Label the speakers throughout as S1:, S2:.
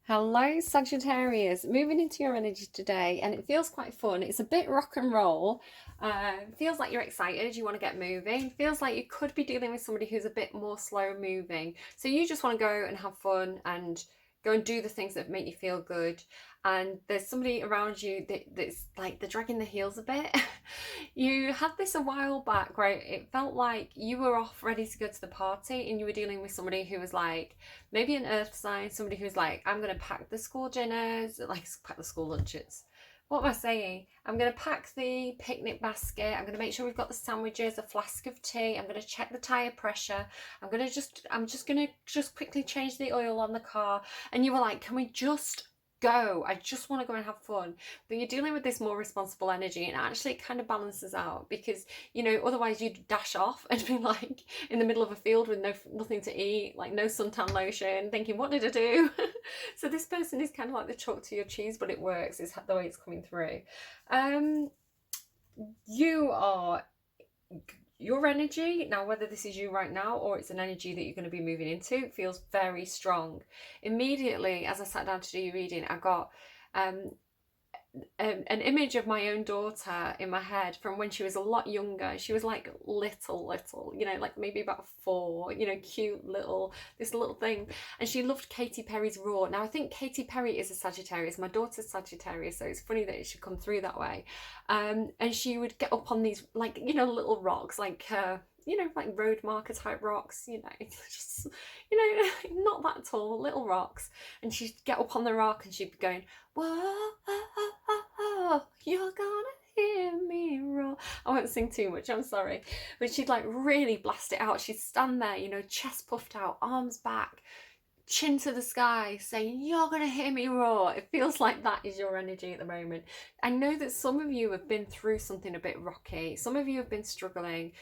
S1: Hello, Sagittarius. Moving into your energy today, and it feels quite fun. It's a bit rock and roll. Feels like you're excited. You want to get moving. Feels like you could be dealing with somebody who's a bit more slow moving. So you just want to go and have fun and go and do the things that make you feel good. And there's somebody around you that's like they're dragging the heels a bit. You had this a while back where it felt like you were off ready to go to the party, and you were dealing with somebody who was like maybe an earth sign, somebody who's like, I'm going to pack the school dinners, like pack the school lunches. What am I saying? I'm going to pack the picnic basket. I'm going to make sure we've got the sandwiches, a flask of tea. I'm going to check the tire pressure. I'm just going to just quickly change the oil on the car. And you were like, can we just go? I just want to go and have fun. But you're dealing with this more responsible energy, and actually it kind of balances out because, otherwise you'd dash off and be like in the middle of a field with nothing to eat, like no suntan lotion, thinking, what did I do? So this person is kind of like the chalk to your cheese, but it works, is the way it's coming through. um you are your energy now, whether this is you right now or it's an energy that you're going to be moving into, feels very strong. Immediately as I sat down to do your reading, I got um an image of my own daughter in my head from when she was a lot younger. She was like little, like maybe about 4, cute this little thing. And she loved Katy Perry's Raw. Now I think Katy Perry is a Sagittarius. My daughter's Sagittarius, so it's funny that it should come through that way. And she would get up on these like, little rocks, like road marker type rocks, just, not that tall, little rocks. And she'd get up on the rock and she'd be going, whoa, you're gonna hear me roar. I won't sing too much, I'm sorry. But she'd like really blast it out. She'd stand there, chest puffed out, arms back, chin to the sky, saying, you're gonna hear me roar. It feels like that is your energy at the moment. I know that some of you have been through something a bit rocky. Some of you have been struggling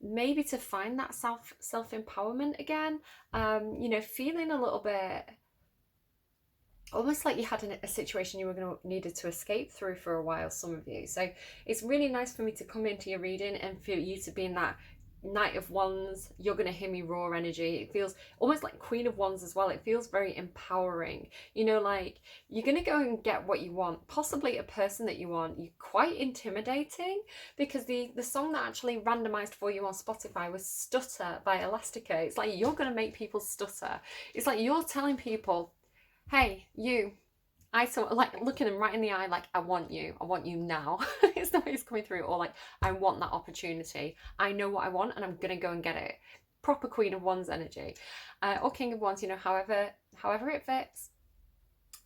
S1: maybe to find that self-empowerment again. Feeling a little bit almost like you had a situation you were going to needed to escape through for a while, some of you. So it's really nice for me to come into your reading and for you to be in that Knight of Wands, you're going to hear me roar energy. It feels almost like Queen of Wands as well. It feels very empowering. Like you're going to go and get what you want, possibly a person that you want. You're quite intimidating because the song that actually randomized for you on Spotify was Stutter by Elastica. It's like you're going to make people stutter. It's like you're telling people, hey, you, I saw, like looking them right in the eye, like, I want you now. It's the way it's coming through. Or like, I want that opportunity. I know what I want and I'm going to go and get it. Proper Queen of Wands energy. Or King of Wands, however it fits.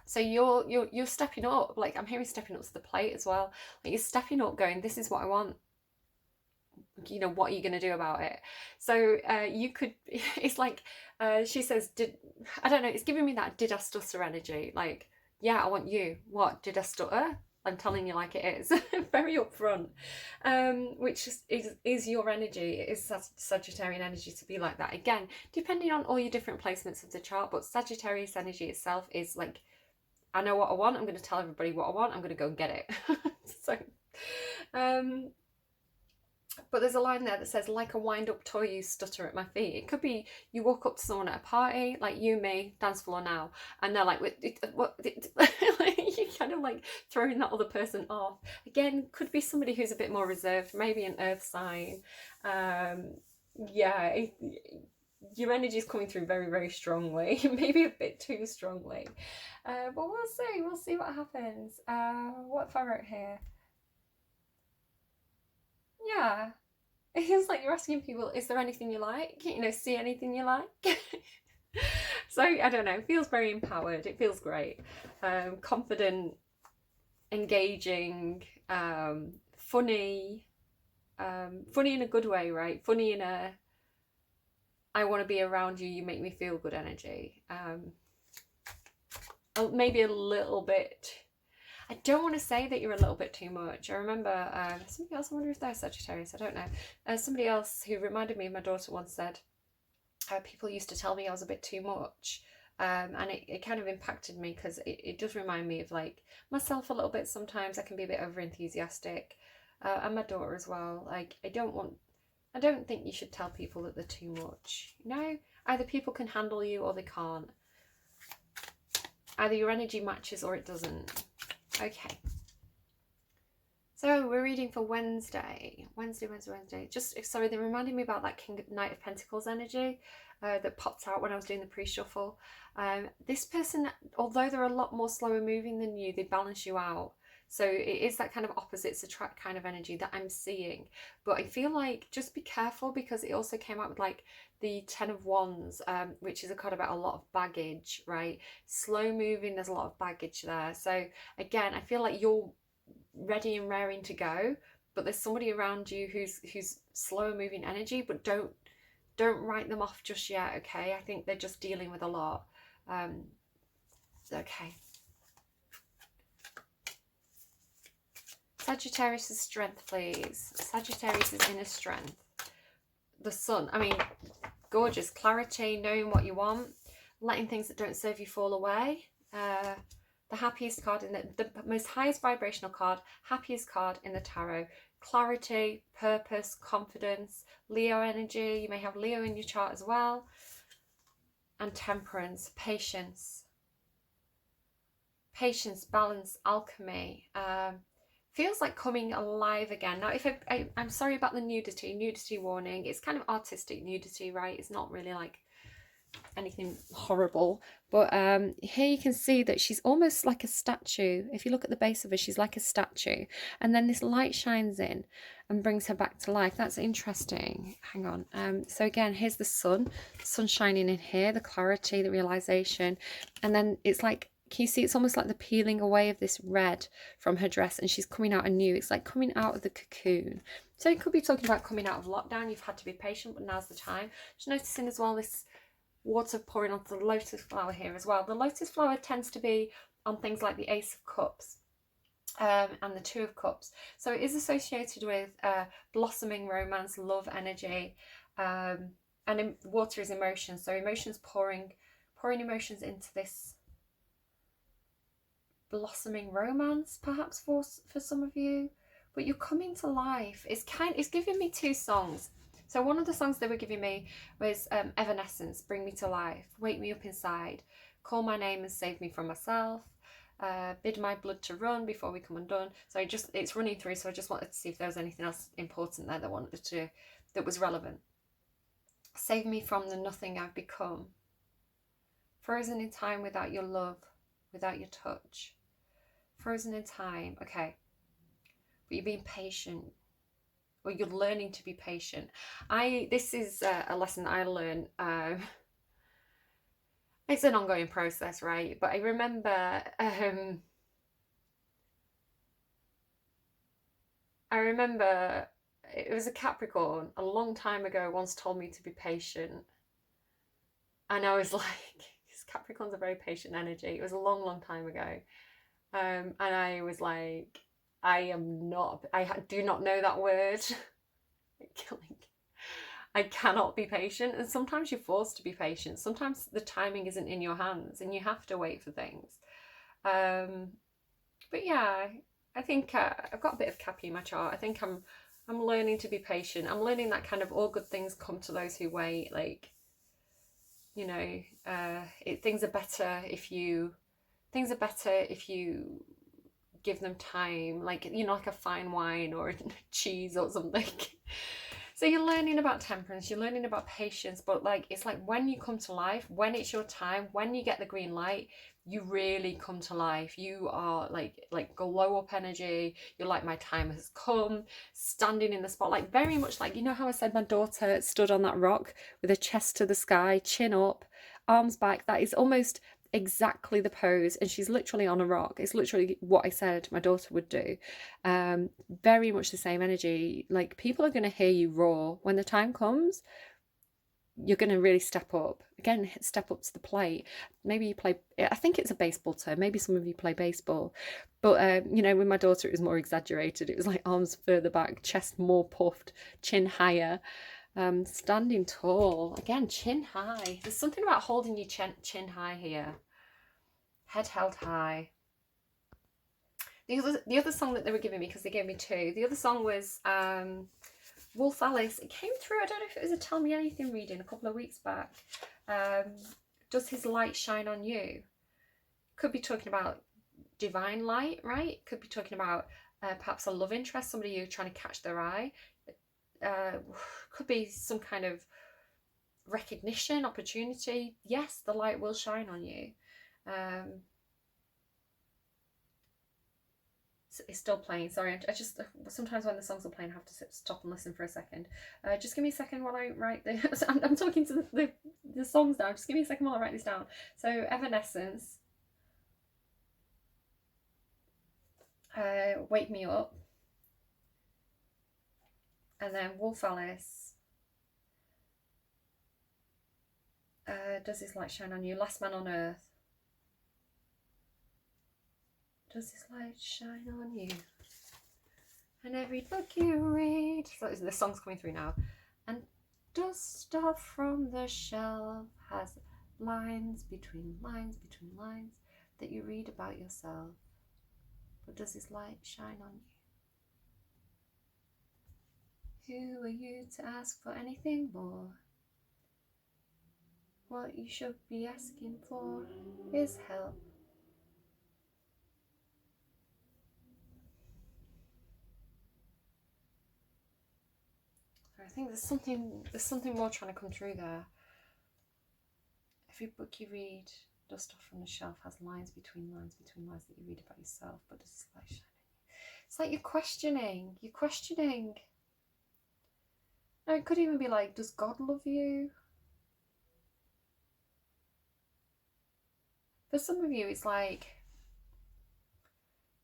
S1: So you're stepping up. Like, I'm hearing stepping up to the plate as well. Like, you're stepping up going, this is what I want. What are you going to do about it? So you could, it's like, she says, I don't know, it's giving me that did I stutter energy. Like, yeah, I want you. What, did I stutter? I'm telling you like it is. Very upfront. Which is your energy. It is Sagittarian energy to be like that. Again, depending on all your different placements of the chart, but Sagittarius energy itself is like, I know what I want, I'm going to tell everybody what I want, I'm going to go and get it. So but there's a line there that says, like a wind-up toy you stutter at my feet. It could be you walk up to someone at a party, like you, me, dance floor now, and they're like, what? You're kind of like throwing that other person off. Again, could be somebody who's a bit more reserved, maybe an earth sign. Yeah, your energy is coming through very, very strongly, maybe a bit too strongly. But we'll see what happens. What if I wrote here? Yeah, it feels like you're asking people, is there anything you like? See anything you like? So I don't know, it feels very empowered. It feels great. Confident, engaging, funny, funny in a good way, right? Funny in a, I want to be around you, you make me feel good energy. Maybe a little bit, I don't want to say that you're a little bit too much. I remember somebody else, I wonder if they're Sagittarius, I don't know. Somebody else who reminded me of my daughter once said, people used to tell me I was a bit too much. And it kind of impacted me because it does remind me of like myself a little bit sometimes. I can be a bit over enthusiastic. And my daughter as well. Like, I don't think you should tell people that they're too much. Either people can handle you or they can't. Either your energy matches or it doesn't. Okay. So we're reading for Wednesday. Wednesday. Just, sorry, they reminded me about that Knight of Pentacles energy that popped out when I was doing the pre-shuffle. This person, although they're a lot more slower moving than you, they balance you out. So it is that kind of opposites attract kind of energy that I'm seeing. But I feel like just be careful, because it also came out with like the Ten of Wands, which is a card about a lot of baggage, right? Slow moving, there's a lot of baggage there. So again, I feel like you're ready and raring to go, but there's somebody around you who's slower moving energy, but don't write them off just yet, okay? I think they're just dealing with a lot. Okay. Sagittarius' strength, please. Sagittarius' inner strength. The sun. I mean, gorgeous. Clarity, knowing what you want, letting things that don't serve you fall away. The happiest card in the most highest vibrational card, happiest card in the tarot. Clarity, purpose, confidence, Leo energy. You may have Leo in your chart as well. And temperance, patience. Patience, balance, alchemy. Feels like coming alive again. Now, if I'm sorry about the nudity warning. It's kind of artistic nudity, right? It's not really like anything horrible, but here you can see that she's almost like a statue. If you look at the base of her, she's like a statue, and then this light shines in and brings her back to life. That's interesting. Hang on. So again, here's the sun shining in here, the clarity, the realization, and then it's like, can you see it's almost like the peeling away of this red from her dress, and she's coming out anew. It's like coming out of the cocoon. So you could be talking about coming out of lockdown. You've had to be patient, but now's the time. Just noticing as well this water pouring onto the lotus flower here as well. The lotus flower tends to be on things like the Ace of Cups and the Two of Cups. So it is associated with blossoming romance, love energy, and water is emotion. So emotions pouring emotions into this blossoming romance, perhaps for some of you. But you're coming to life. It's giving me two songs. So one of the songs they were giving me was Evanescence, Bring Me to Life, Wake Me Up Inside, Call My Name and Save Me from Myself, Bid My Blood to Run Before We Come Undone. So it's running through, so I just wanted to see if there was anything else important there that was relevant. Save me from the nothing I've become. Frozen in time without your love, without your touch. Frozen in time, okay. But you're being patient. Or you're learning to be patient. This is a lesson I learned. It's an ongoing process, right? But I remember, it was a Capricorn a long time ago once told me to be patient, and I was like, because Capricorn's a very patient energy. It was a long time ago, and I was like, I do not know that word. I cannot be patient, and sometimes you're forced to be patient. Sometimes the timing isn't in your hands and you have to wait for things. But yeah, I think I've got a bit of Cappy in my chart. I think I'm learning to be patient. I'm learning that kind of all good things come to those who wait. Like, you know, things are better if you give them time, like, you know, like a fine wine or cheese or something. So you're learning about temperance, you're learning about patience, but like, it's like when you come to life, when it's your time, when you get the green light, you really come to life. You are like glow up energy. You're like, my time has come, standing in the spotlight, very much like, you know how I said my daughter stood on that rock with her chest to the sky, chin up, arms back. That is almost exactly the pose, and she's literally on a rock. It's literally what I said my daughter would do. Very much the same energy. Like, people are going to hear you roar when the time comes. You're going to really step up again, step up to the plate. Maybe you play, I think it's a baseball term, maybe some of you play baseball, but you know, with my daughter it was more exaggerated. It was like arms further back, chest more puffed, chin higher. Standing tall, again, chin high. There's something about holding your chin high here. Head held high. The other song that they were giving me, because they gave me two, the other song was Wolf Alice. It came through, I don't know if it was a Tell Me Anything reading a couple of weeks back. Does his light shine on you? Could be talking about divine light, right? Could be talking about perhaps a love interest, somebody you're trying to catch their eye. Could be some kind of recognition, opportunity. Yes, the light will shine on you. It's still playing. Sorry, I just sometimes when the songs are playing, I have to stop and listen for a second. Just give me a second while I write the. I'm talking to the songs now. Just give me a second while I write this down. So Evanescence, Wake Me Up, and then Wolf Alice. Does This Light Shine on You? Last Man on Earth. Does this light shine on you? And every book you read. So the song's coming through now. And dust off from the shelf has lines between lines that you read about yourself. But does this light shine on you? Who are you to ask for anything more? What you should be asking for is help. I think there's something more trying to come through there. Every book you read, dust off from the shelf, has lines between lines that you read about yourself, but does this light shine on you? It's like you're questioning. No, it could even be like, does God love you? For some of you, it's like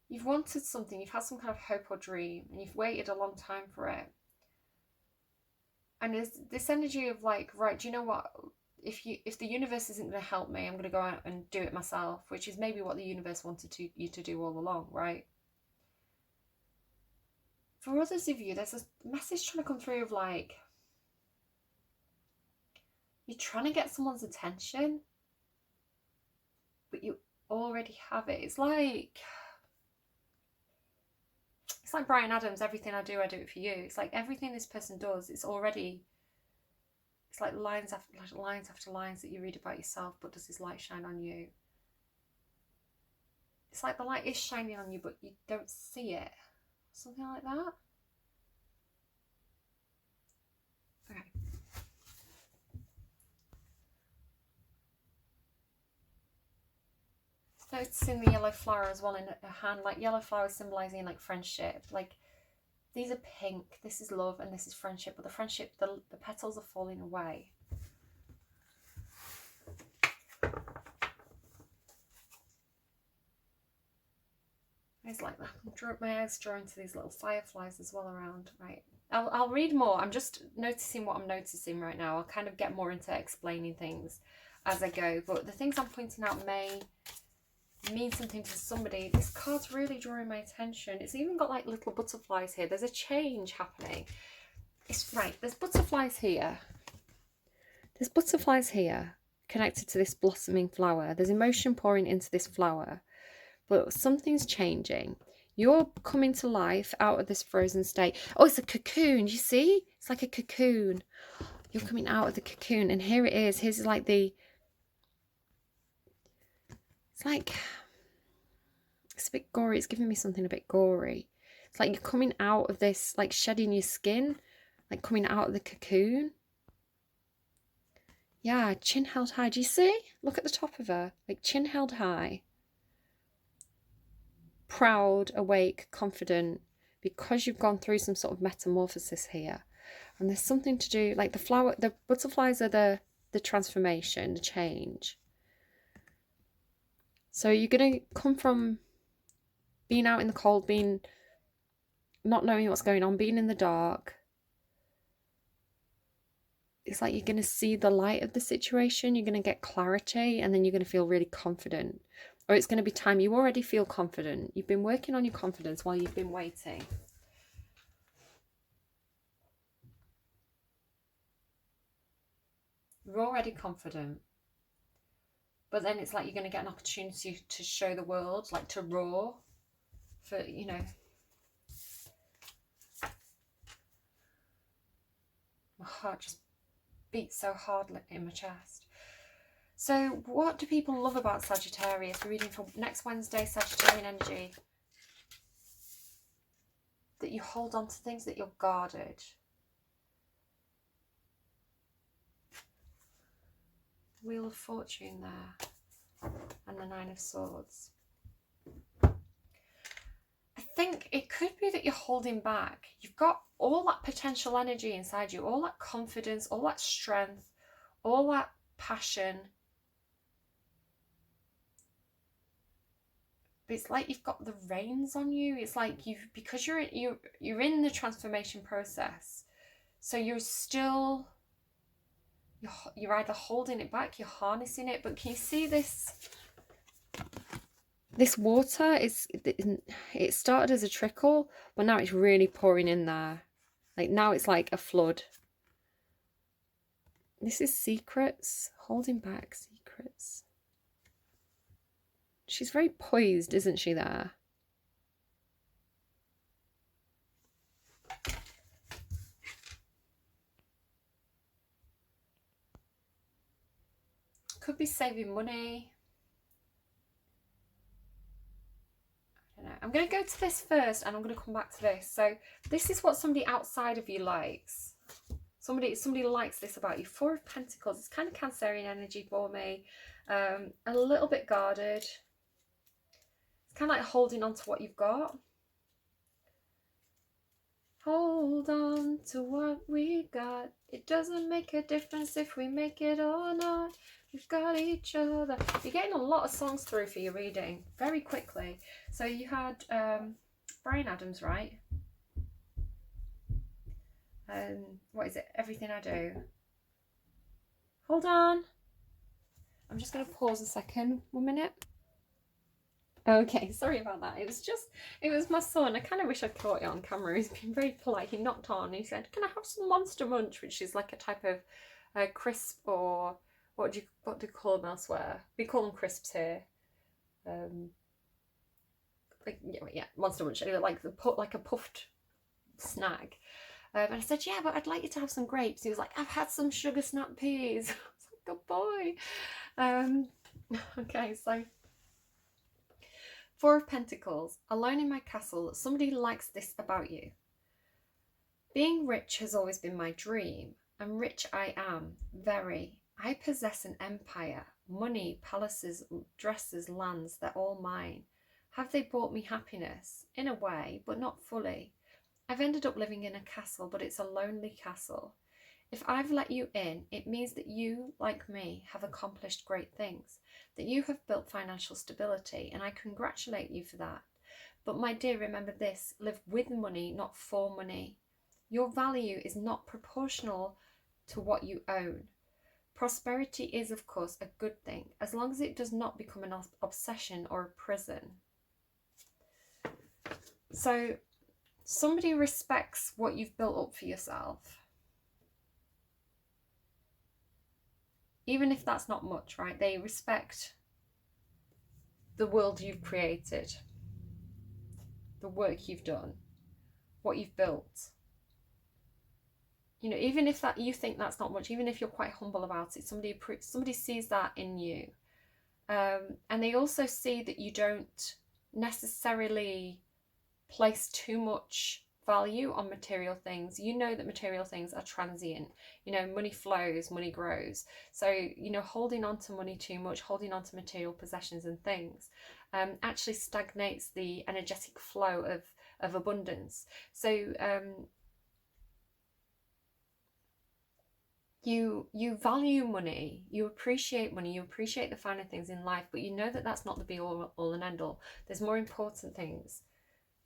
S1: you've wanted something, you've had some kind of hope or dream, and you've waited a long time for it. And there's this energy of like, right, do you know what? If the universe isn't going to help me, I'm going to go out and do it myself, which is maybe what the universe wanted you to do all along, right? For others of you, there's a message trying to come through of like, you're trying to get someone's attention, but you already have it. It's like Bryan Adams, everything I do it for you. It's like everything this person does, it's like lines after lines that you read about yourself, but does this light shine on you? It's like the light is shining on you, but you don't see it. Something like that. Okay. Noticing the yellow flower as well in her hand, like yellow flower symbolizing like friendship. Like these are pink, this is love, and this is friendship, but the friendship, the petals are falling away. It's like that. My eyes drawn to these little fireflies as well around, right? I'll read more. I'm just noticing what I'm noticing right now. I'll kind of get more into explaining things as I go, but the things I'm pointing out may mean something to somebody. This card's really drawing my attention. It's even got like little butterflies here. There's a change happening. It's right, there's butterflies here. There's butterflies here connected to this blossoming flower. There's emotion pouring into this flower, but something's changing. You're coming to life out of this frozen state. Oh, it's a cocoon. You see? It's like a cocoon. You're coming out of the cocoon, and here it is. Here's like it's a bit gory. It's giving me something a bit gory. It's like you're coming out of this, like shedding your skin, like coming out of the cocoon. Yeah, chin held high. Do you see? Look at the top of her, like chin held high. Proud, awake, confident, because you've gone through some sort of metamorphosis here. And there's something to do, like the butterflies are the transformation, the change. So you're going to come from being out in the cold, not knowing what's going on, being in the dark. It's like you're going to see the light of the situation, you're going to get clarity, and then you're going to feel really confident. Or it's going to be time you already feel confident. You've been working on your confidence while you've been waiting. You're already confident. But then it's like you're going to get an opportunity to show the world, like to roar. For, you know. My heart just beats so hard in my chest. So what do people love about Sagittarius? We're reading for next Wednesday, Sagittarian energy. That you hold on to things, that you're guarded. Wheel of Fortune there. And the Nine of Swords. I think it could be that you're holding back. You've got all that potential energy inside you, all that confidence, all that strength, all that passion. But it's like you've got the reins on you. It's like because you're in the transformation process. So you're still, you're either holding it back, you're harnessing it. But can you see this? This water, it started as a trickle, but now it's really pouring in there. Like now it's like a flood. This is secrets, holding back secrets. She's very poised, isn't she, there? Could be saving money. I don't know. I'm going to go to this first and I'm going to come back to this. So this is what somebody outside of you likes. Somebody likes this about you. Four of Pentacles. It's kind of Cancerian energy for me. A little bit guarded. It's kind of like holding on to what you've got. Hold on to what we got. It doesn't make a difference if we make it or not. We've got each other. You're getting a lot of songs through for your reading very quickly. So you had Bryan Adams, right? What is it? Everything I Do. Hold on. I'm just going to pause a second. 1 minute. Okay, sorry about that. It was my son. I kind of wish I'd caught it on camera. He's been very polite. He knocked on. He said, "Can I have some Monster Munch?" Which is like a type of crisp, or what do you call them elsewhere? We call them crisps here. Yeah, Monster Munch. Anyway, like a puffed snack. And I said, "Yeah, but I'd like you to have some grapes." He was like, "I've had some sugar snap peas." I was like, "Good boy." Okay, so. Four of Pentacles, alone in my castle. Somebody likes this about you. Being rich has always been my dream, and rich I am, very. I possess an empire, money, palaces, dresses, lands, they're all mine. Have they brought me happiness? In a way, but not fully. I've ended up living in a castle, but it's a lonely castle. If I've let you in, it means that you, like me, have accomplished great things, that you have built financial stability, and I congratulate you for that. But my dear, remember this, live with money, not for money. Your value is not proportional to what you own. Prosperity is, of course, a good thing, as long as it does not become an obsession or a prison. So, somebody respects what you've built up for yourself. Even if that's not much, right? They respect the world you've created, the work you've done, what you've built. You know, even if that you think that's not much, even if you're quite humble about it, somebody sees that in you. And they also see that you don't necessarily place too much value on material things. You know that material things are transient. You know, money flows, money grows. So, you know, holding on to money too much, holding on to material possessions and things actually stagnates the energetic flow of abundance. So you value money, you appreciate money, you appreciate the finer things in life, but you know that that's not the be all and end all. There's more important things,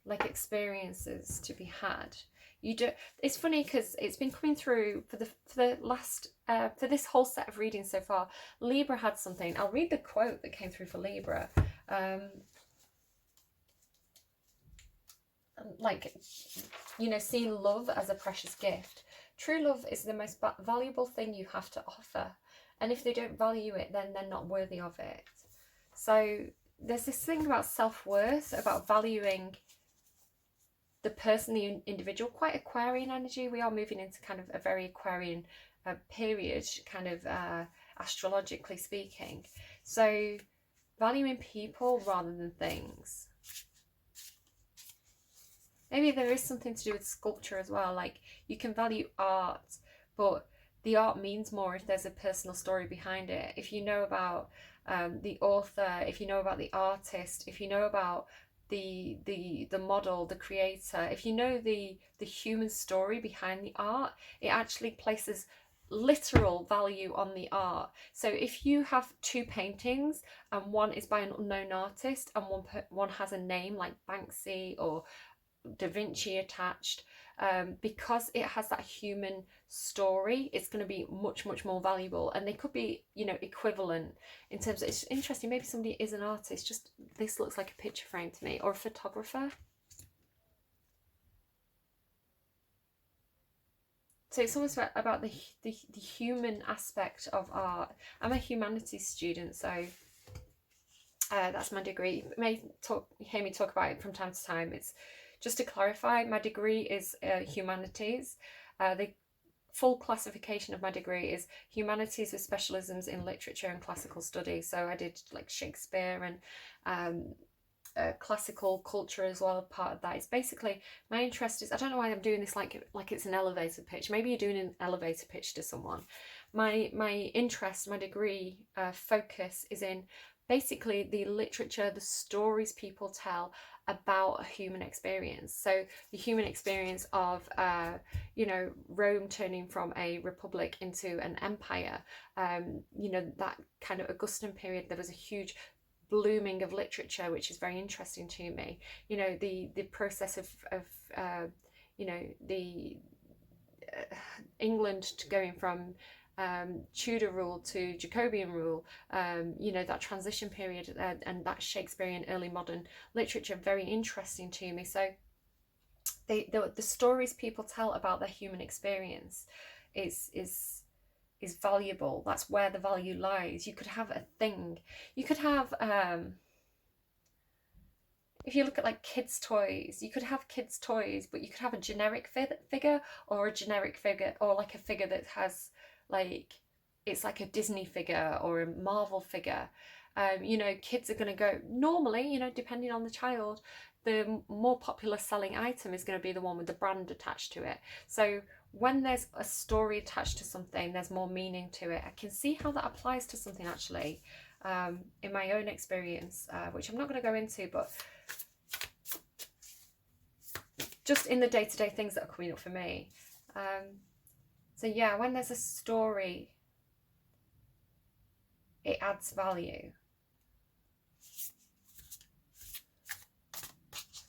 S1: like experiences to be had. It's funny because it's been coming through for the last for this whole set of readings so far. Libra had something. I'll read the quote that came through for Libra. Like, you know, seeing love as a precious gift. True love is the most valuable thing you have to offer, and if they don't value it, then they're not worthy of it. So there's this thing about self-worth, about valuing the person, the individual. Quite Aquarian energy. We are moving into kind of a very Aquarian period, kind of astrologically speaking. So valuing people rather than things. Maybe there is something to do with sculpture as well. Like, you can value art, but the art means more if there's a personal story behind it. If you know about the author, if you know about the artist, if you know about the model, the creator, if you know the human story behind the art, it actually places literal value on the art. So if you have two paintings and one is by an unknown artist and one has a name like Banksy or Da Vinci attached, because it has that human story, it's going to be much more valuable. And they could be, you know, equivalent in terms of, it's interesting, maybe somebody is an artist, just this looks like a picture frame to me, or a photographer. So it's almost about the human aspect of art. I'm a humanities student, so that's my degree. You may hear me talk about it from time to time. It's just to clarify, my degree is humanities. The full classification of my degree is humanities with specialisms in literature and classical studies. So I did like Shakespeare and classical culture as well. Part of that is basically, my interest is, I don't know why I'm doing this like it's an elevator pitch. Maybe you're doing an elevator pitch to someone. My interest, my degree focus is in basically the literature, the stories people tell about a human experience. So the human experience of you know, Rome turning from a republic into an empire, you know, that kind of Augustan period, there was a huge blooming of literature, which is very interesting to me. You know, the process of you know, the England to going from Tudor rule to Jacobean rule, you know, that transition period, and that Shakespearean early modern literature, very interesting to me. So the stories people tell about their human experience is valuable. That's where the value lies. You could have a thing, you could have if you look at like kids' toys, you could have kids' toys, but you could have a generic figure, or a generic figure, or like a figure that has like, it's like a Disney figure or a Marvel figure. You know, kids are going to go, normally, you know, depending on the child, the more popular selling item is going to be the one with the brand attached to it. So when there's a story attached to something, there's more meaning to it. I can see how that applies to something actually, in my own experience, which I'm not going to go into, but just in the day-to-day things that are coming up for me. So yeah, when there's a story, it adds value.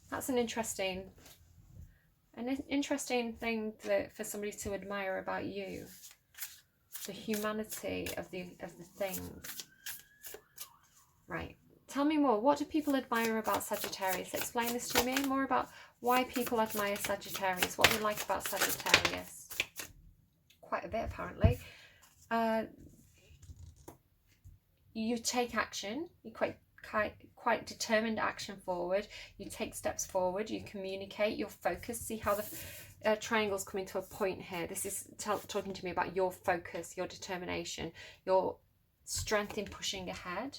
S1: That's an interesting thing that for somebody to admire about you, the humanity of the thing. Right. Tell me more. What do people admire about Sagittarius? Explain this to me. More about why people admire Sagittarius. What they like about Sagittarius. Quite a bit, apparently. You take action. You quite determined action forward. You take steps forward. You communicate. You're focused. See how the triangle's coming to a point here. This is talking to me about your focus, your determination, your strength in pushing ahead.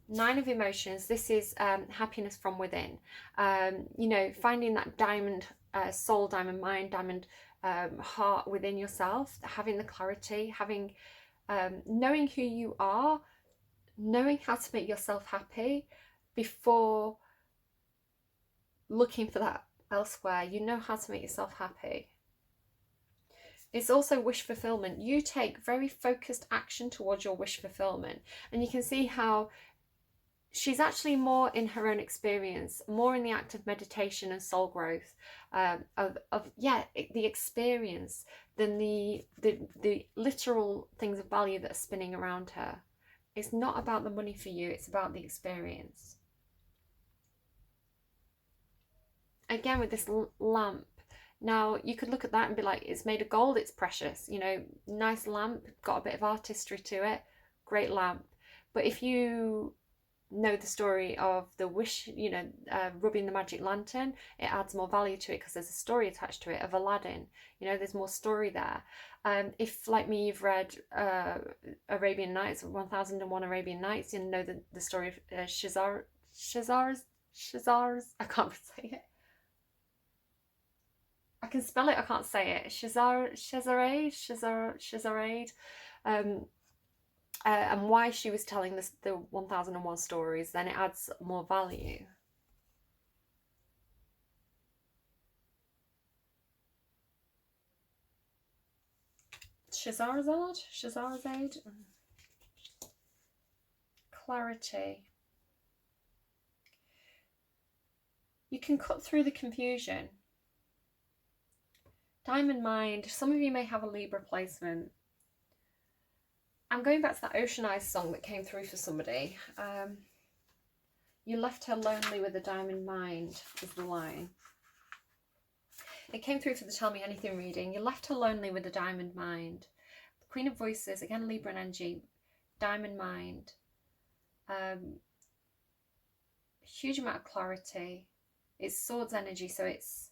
S1: 9 of emotions. This is happiness from within. You know, finding that diamond soul, diamond mind, diamond heart within yourself, having the clarity, having knowing who you are, knowing how to make yourself happy before looking for that elsewhere. You know how to make yourself happy. It's also wish fulfillment. You take very focused action towards your wish fulfillment, and you can see how she's actually more in her own experience, more in the act of meditation and soul growth, the experience, than the literal things of value that are spinning around her. It's not about the money for you, it's about the experience. Again, with this lamp, now you could look at that and be like, it's made of gold, it's precious, you know, nice lamp, got a bit of artistry to it, great lamp. But if you know the story of the wish, you know, rubbing the magic lantern, it adds more value to it because there's a story attached to it. Of Aladdin, you know, there's more story there. If, like me, you've read Arabian Nights, 1001 Arabian Nights, you know the story of Shazar's, I can't say it. I can spell it, I can't say it. Shazarade. And why she was telling the 1001 stories, then it adds more value. Shazarad? Clarity. You can cut through the confusion. Diamond Mind, some of you may have a Libra placement. I'm going back to that Ocean Eyes song that came through for somebody. You left her lonely with a diamond mind is the line. It came through for the Tell Me Anything reading. You left her lonely with a diamond mind. The Queen of Voices, again Libra energy, diamond mind. Huge amount of clarity. It's swords energy, so it's...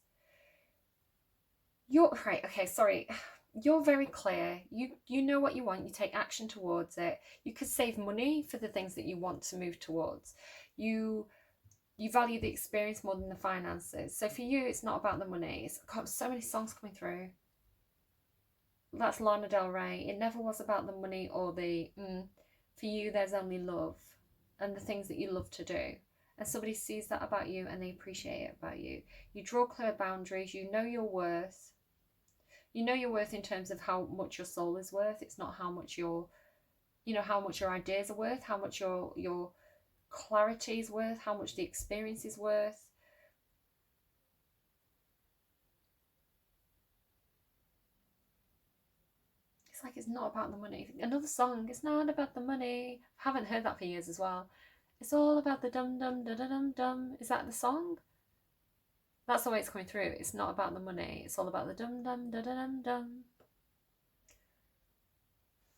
S1: You're right, okay, sorry. You're very clear. You know what you want. You take action towards it. You could save money for the things that you want to move towards. You value the experience more than the finances. So for you, it's not about the money. It's got so many songs coming through. That's Lana Del Rey. It never was about the money or the... For you, there's only love and the things that you love to do. And somebody sees that about you and they appreciate it about you. You draw clear boundaries. You know your worth. You know your worth in terms of how much your soul is worth. It's not how much your, you know, how much your ideas are worth, how much your clarity is worth, how much the experience is worth. It's like it's not about the money. Another song, it's not about the money. I haven't heard that for years as well. It's all about the dum dum da da dum dum. Is that the song? That's the way it's coming through. It's not about the money. It's all about the dum dum da da dum dum.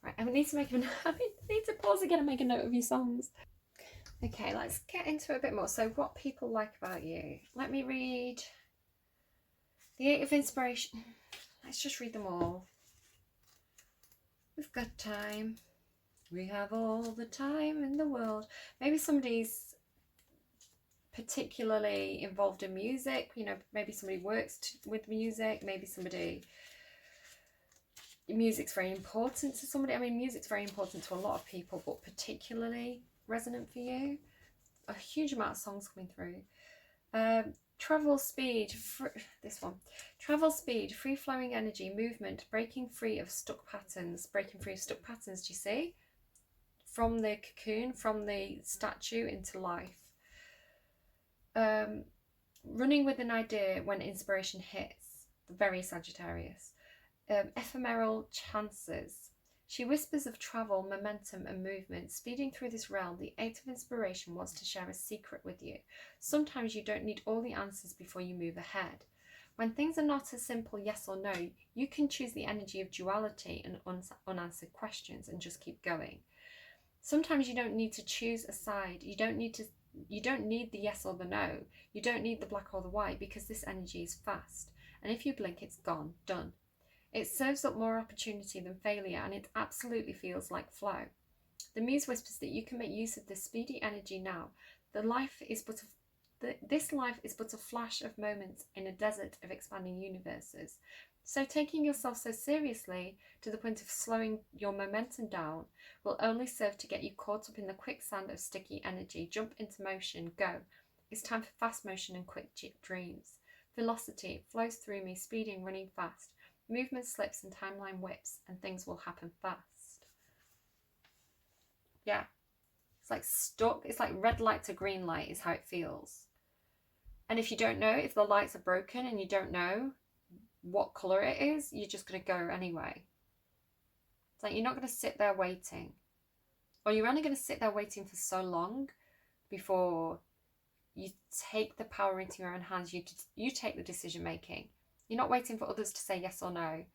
S1: Right, I need to need to pause again and make a note of your songs. Okay, let's get into it a bit more. So what people like about you. Let me read the 8 of Inspiration. Let's just read them all. We've got time. We have all the time in the world. Maybe somebody's particularly involved in music, you know, maybe somebody works with music, maybe somebody, music's very important to somebody. I mean, music's very important to a lot of people, but particularly resonant for you. A huge amount of songs coming through. Travel speed, this one. Travel speed, free-flowing energy, movement, breaking free of stuck patterns. Breaking free of stuck patterns, do you see? From the cocoon, from the statue into life. Running with an idea when inspiration hits, the very Sagittarius. Ephemeral chances. She whispers of travel, momentum and movement. Speeding through this realm, the 8 of Inspiration wants to share a secret with you. Sometimes you don't need all the answers before you move ahead. When things are not as simple yes or no, you can choose the energy of duality and unanswered questions and just keep going. Sometimes you don't need to choose a side. You don't need the yes or the no. You don't need the black or the white, because this energy is fast. And if you blink, it's gone, done. It serves up more opportunity than failure, and it absolutely feels like flow. The Muse whispers that you can make use of this speedy energy now. This life is but a flash of moments in a desert of expanding universes. So taking yourself so seriously to the point of slowing your momentum down will only serve to get you caught up in the quicksand of sticky energy. Jump into motion, go. It's time for fast motion and quick dreams. Velocity flows through me, speeding, running fast. Movement slips and timeline whips, and things will happen fast. Yeah. It's like stuck. It's like red light to green light is how it feels. And if you don't know, if the lights are broken and you don't know what colour it is, you're just going to go anyway. It's like you're not going to sit there waiting. Or you're only going to sit there waiting for so long before you take the power into your own hands. You take the decision making. You're not waiting for others to say yes or no.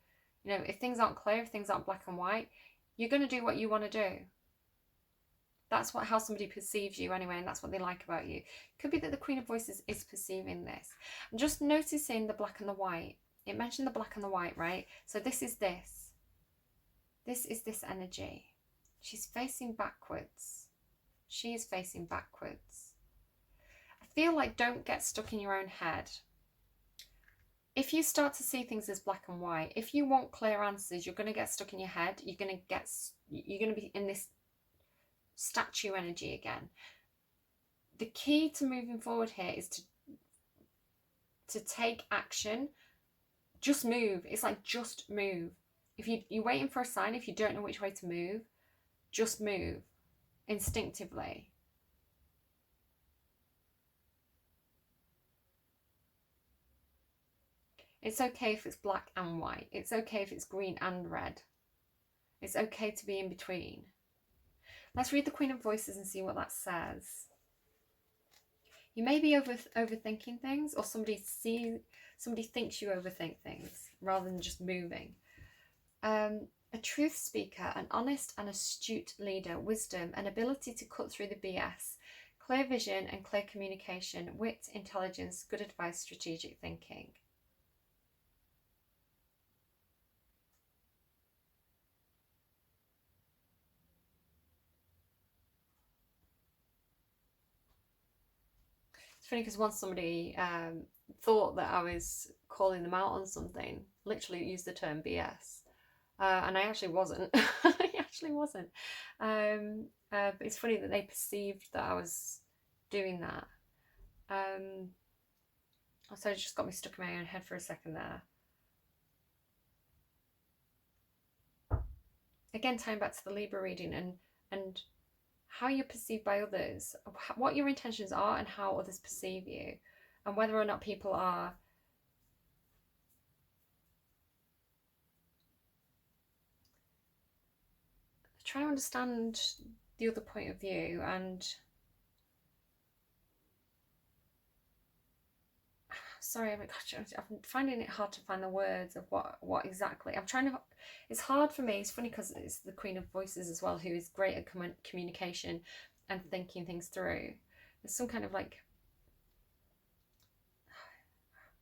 S1: You know, if things aren't clear, if things aren't black and white, you're going to do what you want to do. That's how somebody perceives you anyway, and that's what they like about you. Could be that the Queen of Voices is perceiving this. I'm just noticing the black and the white. It mentioned the black and the white, right? So this is this. This is this energy. She's facing backwards. She is facing backwards. I feel like don't get stuck in your own head. If you start to see things as black and white, if you want clear answers, you're going to get stuck in your head. You're going to be in this statue energy again. The key to moving forward here is to take action. Just move. It's like just move. If you're waiting for a sign, if you don't know which way to move, just move instinctively. It's okay if it's black and white. It's okay if it's green and red. It's okay to be in between. Let's read the Queen of Voices and see what that says. You may be overthinking things, or somebody thinks you overthink things rather than just moving. A truth speaker, an honest and astute leader, wisdom, an ability to cut through the BS, clear vision and clear communication, wit, intelligence, good advice, strategic thinking. It's funny because once somebody thought that I was calling them out on something, literally used the term BS. And I actually wasn't. I actually wasn't. But it's funny that they perceived that I was doing that. So it just got me stuck in my own head for a second there. Again, tying back to the Libra reading and how you're perceived by others, what your intentions are and how others perceive you, and whether or not people are trying to understand the other point of view. And sorry, I'm finding it hard to find the words of what exactly I'm trying to. It's hard for me. It's funny because it's the Queen of Voices as well, who is great at communication and thinking things through. There's some kind of like,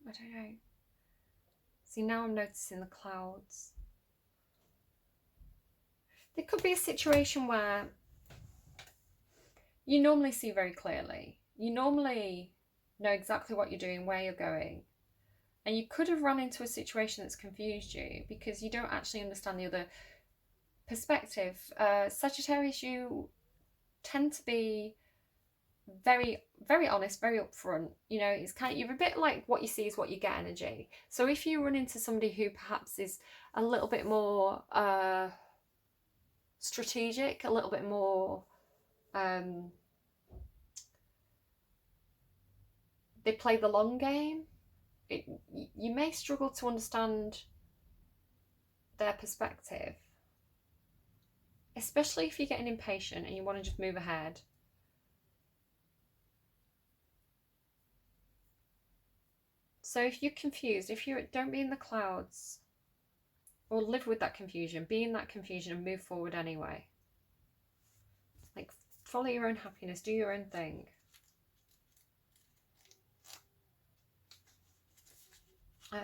S1: I don't know. See, now I'm noticing the clouds. There could be a situation where you normally see very clearly. You normally know exactly what you're doing, where you're going. And you could have run into a situation that's confused you because you don't actually understand the other perspective. Sagittarius, you tend to be very, very honest, very upfront. You know, it's kind of, you're a bit like what you see is what you get energy. So if you run into somebody who perhaps is a little bit more strategic, a little bit more they play the long game, you may struggle to understand their perspective, especially if you're getting impatient and you want to just move ahead. So if you're confused, don't be in the clouds or live with that confusion. Be in that confusion and move forward anyway. Like, follow your own happiness, do your own thing.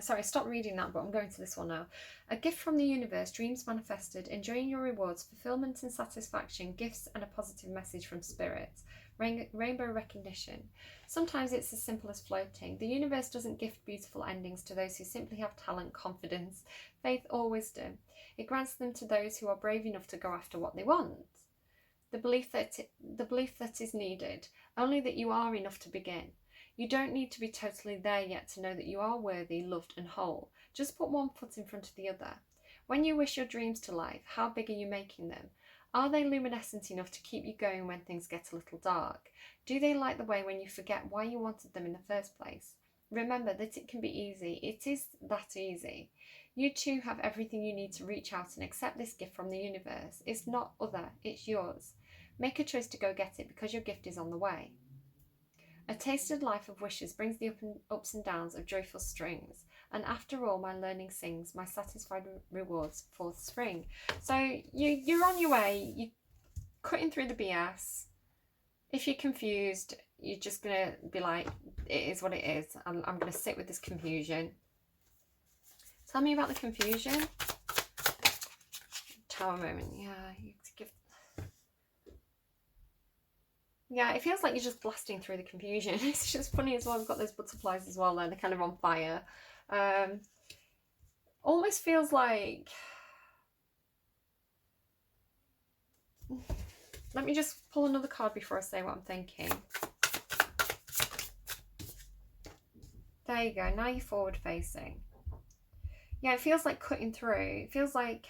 S1: Sorry, stop reading that, but I'm going to this one now. A gift from the universe, dreams manifested, enjoying your rewards, fulfillment and satisfaction, gifts and a positive message from spirit. Rainbow recognition. Sometimes it's as simple as floating. The universe doesn't gift beautiful endings to those who simply have talent, confidence, faith or wisdom. It grants them to those who are brave enough to go after what they want. The belief that is needed, only that you are enough to begin. You don't need to be totally there yet to know that you are worthy, loved and whole. Just put one foot in front of the other. When you wish your dreams to life, how big are you making them? Are they luminescent enough to keep you going when things get a little dark? Do they light the way when you forget why you wanted them in the first place? Remember that it can be easy. It is that easy. You too have everything you need to reach out and accept this gift from the universe. It's not other, it's yours. Make a choice to go get it because your gift is on the way. A tasted life of wishes brings the ups and downs of joyful strings. And after all, my learning sings, my satisfied rewards forth spring. So you're on your way. cutting through the BS. If you're confused, you're just going to be like, it is what it is. I'm going to sit with this confusion. Tell me about the confusion. Tower moment. Yeah, you have to give... Yeah, it feels like you're just blasting through the confusion. It's just funny as well. We've got those butterflies as well there. They're kind of on fire. Almost feels like... Let me just pull another card before I say what I'm thinking. There you go. Now you're forward facing. Yeah, it feels like cutting through. It feels like...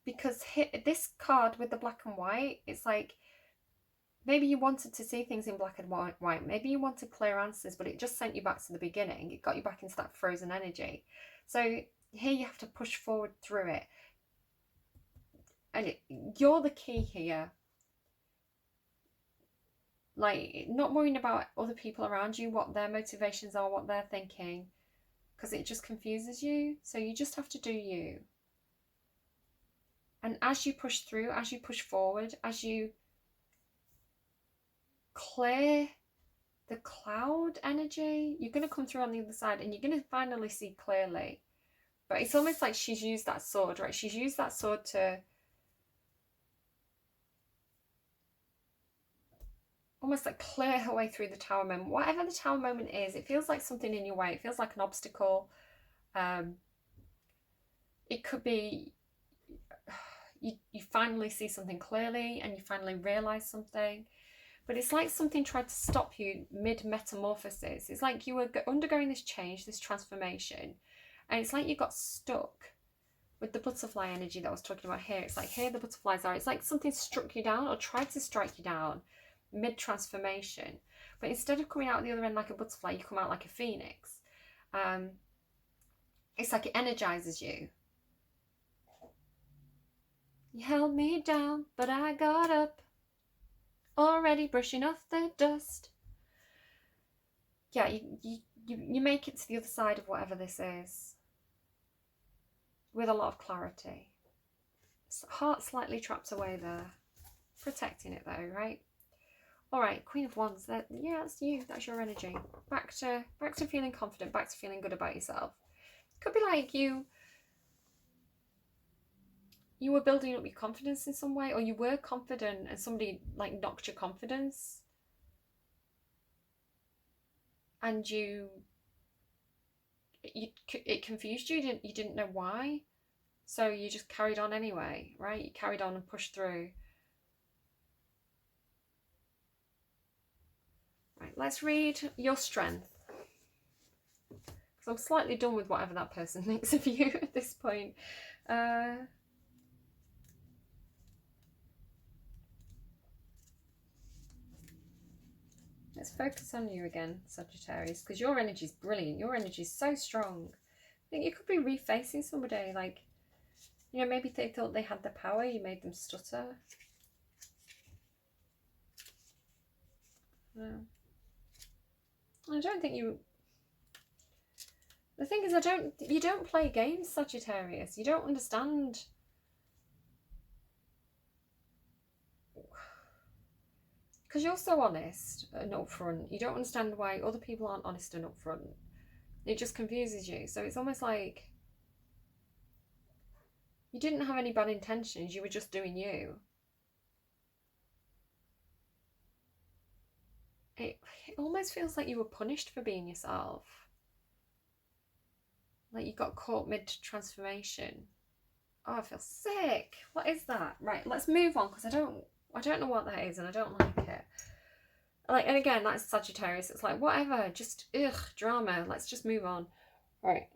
S1: because this card with the black and white, it's like... Maybe you wanted to see things in black and white. Maybe you wanted clear answers, but it just sent you back to the beginning. It got you back into that frozen energy. So here you have to push forward through it. And you're the key here. Like, not worrying about other people around you, what their motivations are, what they're thinking. Because it just confuses you. So you just have to do you. And as you push through, as you push forward, as you clear the cloud energy, you're going to come through on the other side and you're going to finally see clearly. But it's almost like she's used that sword, right? She's used that sword to almost like clear her way through the tower moment. Whatever the tower moment is, it feels like something in your way. It feels like an obstacle. It could be you finally see something clearly and you finally realise something. But it's like something tried to stop you mid-metamorphosis. It's like you were undergoing this change, this transformation. And it's like you got stuck with the butterfly energy that I was talking about here. It's like here the butterflies are. It's like something struck you down or tried to strike you down mid-transformation. But instead of coming out the other end like a butterfly, you come out like a phoenix. It's like it energizes you. You held me down, but I got up. Already brushing off the dust. Yeah, you make it to the other side of whatever this is with a lot of clarity. Heart slightly trapped away there, protecting it though, right? All right, Queen of Wands. Yeah, that's you. That's your energy. Back to feeling confident. Back to feeling good about yourself. Could be like you were building up your confidence in some way, or you were confident and somebody like knocked your confidence and it confused you. You didn't know why, so you just carried on anyway, right? You carried on and pushed through. Right, let's read your strength, because I'm slightly done with whatever that person thinks of you at this point. Let's focus on you again, Sagittarius, because your energy is brilliant. Your energy is so strong. I think you could be refacing somebody, like, you know, maybe they thought they had the power, you made them stutter. No. I don't think you... The thing is, you don't play games, Sagittarius. You don't understand... Because you're so honest and upfront, you don't understand why other people aren't honest and upfront. It just confuses you. So it's almost like you didn't have any bad intentions, you were just doing you. It almost feels like you were punished for being yourself. Like you got caught mid-transformation. Oh, I feel sick. What is that? Right, let's move on, because I don't know what that is and I don't like it. Like, and again, that's Sagittarius. It's like, whatever, just, drama. Let's just move on. Right.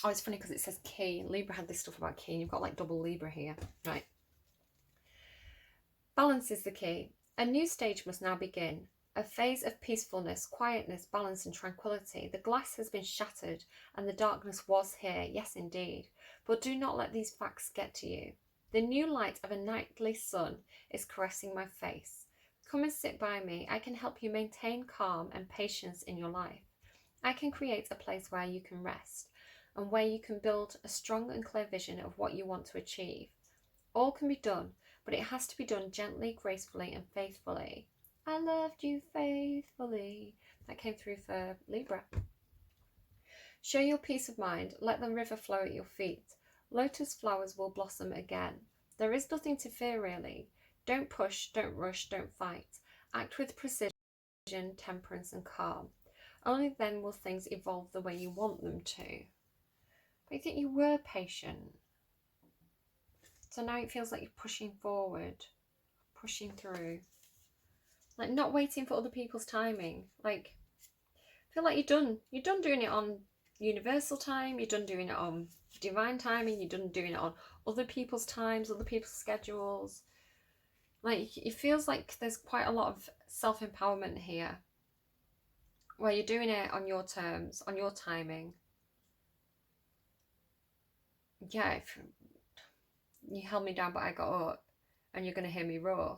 S1: Oh, it's funny because it says key. Libra had this stuff about key, and you've got like double Libra here. Right. Balance is the key. A new stage must now begin. A phase of peacefulness, quietness, balance and tranquility. The glass has been shattered and the darkness was here. Yes, indeed. But do not let these facts get to you. The new light of a nightly sun is caressing my face. Come and sit by me. I can help you maintain calm and patience in your life. I can create a place where you can rest and where you can build a strong and clear vision of what you want to achieve. All can be done, but it has to be done gently, gracefully, and faithfully. I loved you faithfully. That came through for Libra. Show your peace of mind. Let the river flow at your feet. Lotus flowers will blossom again. There is nothing to fear, really. Don't push, don't rush, don't fight. Act with precision, temperance, and calm. Only then will things evolve the way you want them to. But you think you were patient. So now it feels like you're pushing forward, pushing through. Like not waiting for other people's timing. Like, I feel like you're done. You're done doing it on universal time. You're done doing it on divine timing. You're done doing it on other people's times, other people's schedules. Like, it feels like there's quite a lot of self-empowerment here, where you're doing it on your terms, on your timing. Yeah, if you held me down but I got up, and you're going to hear me roar.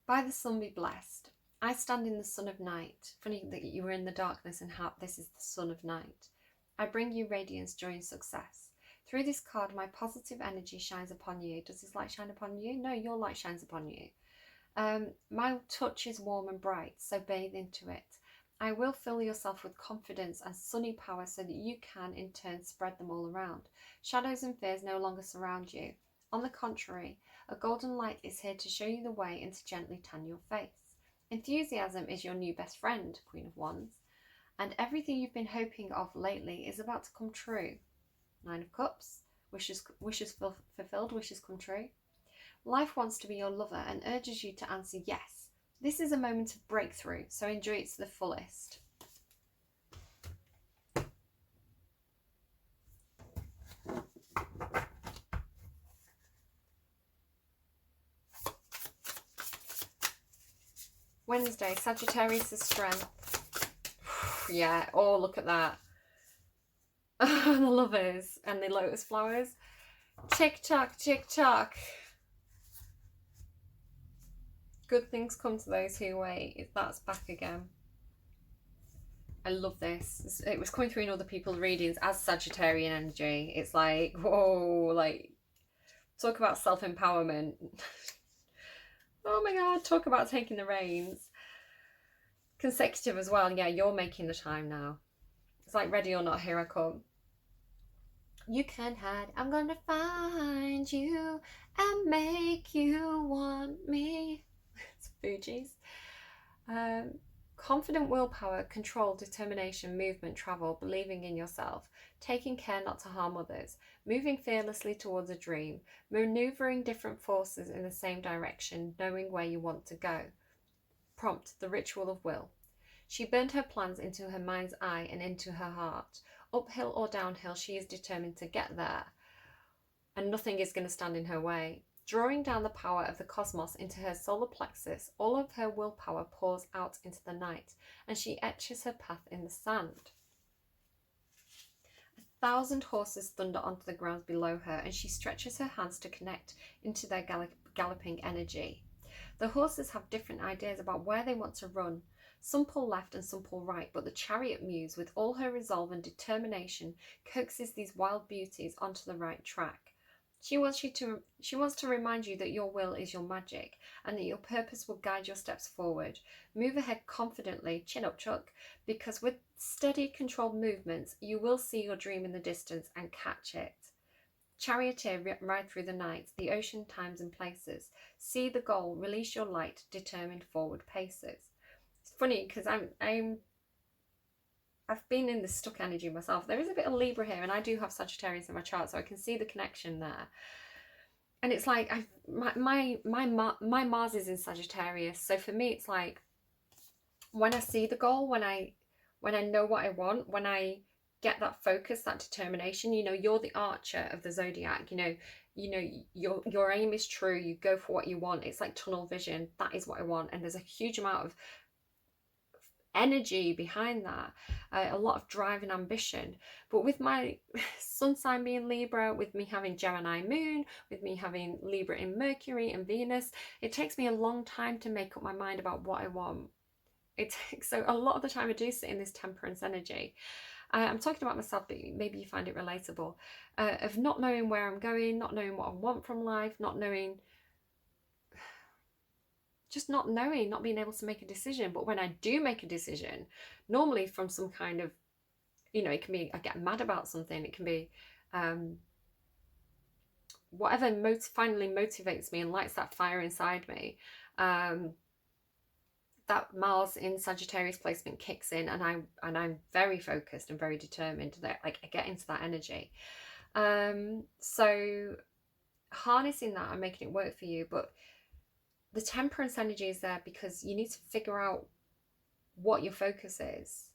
S1: By the sun be blessed. I stand in the sun of night. Funny that you were in the darkness and how this is the sun of night. I bring you radiance, joy and success. Through this card, my positive energy shines upon you. Does this light shine upon you? No, your light shines upon you. My touch is warm and bright, so bathe into it. I will fill yourself with confidence and sunny power so that you can, in turn, spread them all around. Shadows and fears no longer surround you. On the contrary, a golden light is here to show you the way and to gently tan your face. Enthusiasm is your new best friend, Queen of Wands, and everything you've been hoping of lately is about to come true. Nine of Cups, wishes fulfilled, wishes come true. Life wants to be your lover and urges you to answer yes. This is a moment of breakthrough, so enjoy it to the fullest. Wednesday, Sagittarius' strength. Yeah, oh, look at that. The lovers and the lotus flowers. Tick tock, tick tock. Good things come to those who wait. That's back again. I love this. It was coming through in other people's readings as Sagittarian energy. It's like, whoa, like, talk about self-empowerment. Oh my God, talk about taking the reins. Consecutive as well. Yeah, you're making the time now. It's like ready or not, here I come. You can't hide. I'm gonna find you and make you want me. It's Fugees. Confident willpower, control, determination, movement, travel, believing in yourself, taking care not to harm others, moving fearlessly towards a dream, maneuvering different forces in the same direction, knowing where you want to go. Prompt, the ritual of will. She burned her plans into her mind's eye and into her heart. Uphill or downhill, she is determined to get there, and nothing is going to stand in her way. Drawing down the power of the cosmos into her solar plexus, all of her willpower pours out into the night, and she etches her path in the sand. 1,000 horses thunder onto the ground below her, and she stretches her hands to connect into their galloping energy. The horses have different ideas about where they want to run. Some pull left and some pull right, but the chariot muse, with all her resolve and determination, coaxes these wild beauties onto the right track. She wants to remind you that your will is your magic and that your purpose will guide your steps forward. Move ahead confidently, chin up Chuck, because with steady, controlled movements, you will see your dream in the distance and catch it. Charioteer, ride through the night, the ocean, times and places. See the goal, release your light, determined forward paces. It's funny because I've been in this stuck energy myself. There is a bit of Libra here, and I do have Sagittarius in my chart, so I can see the connection there. And it's like my Mars is in Sagittarius, so for me it's like when I see the goal, when I know what I want, when I get that focus, that determination. You know, you're the archer of the zodiac. You know your aim is true. You go for what you want. It's like tunnel vision. That is what I want, and there's a huge amount of energy behind that, a lot of drive and ambition. But with my sun sign being Libra, with me having Gemini moon, with me having Libra in Mercury and Venus, it takes me a long time to make up my mind about what I want. It takes, so a lot of the time I do sit in this temperance energy. I'm talking about myself, but maybe you find it relatable, of not knowing where I'm going, not knowing what I want from life, not knowing, just not knowing, not being able to make a decision. But when I do make a decision, normally from some kind of, it can be I get mad about something, it can be whatever finally motivates me and lights that fire inside me. That Mars in Sagittarius placement kicks in, and I'm very focused and very determined that I get into that energy. So harnessing that and making it work for you. But the temperance energy is there because you need to figure out what your focus is.